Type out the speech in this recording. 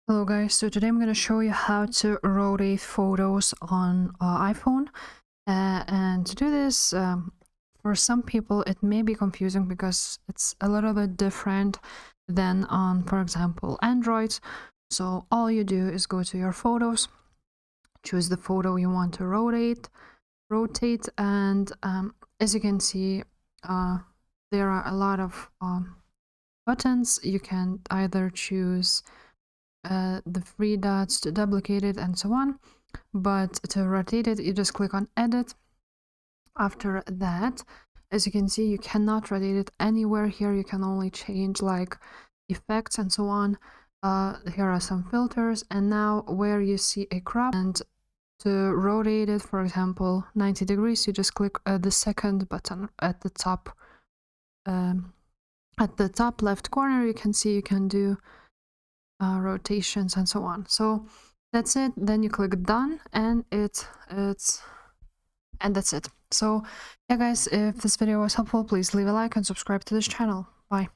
Hello guys, so today I'm going to show you how to rotate photos on iPhone. And to do this, for some people it may be confusing because it's a little bit different than on, for example, Android. So all you do is go to your photos, choose the photo you want to rotate, and as you can see, there are a lot of buttons. You can either choose the three dots to duplicate it and so on, but to rotate it you just click on edit. After that, as you can see, you cannot rotate it anywhere here. You can only change like effects and so on. Here are some filters, and now where you see a crop, and to rotate it, for example 90 degrees, you just click the second button at the top left corner. You can see you can do rotations and so on. So that's it. Then you click done, and that's it. So yeah guys, if this video was helpful, please leave a like and subscribe to this channel. Bye.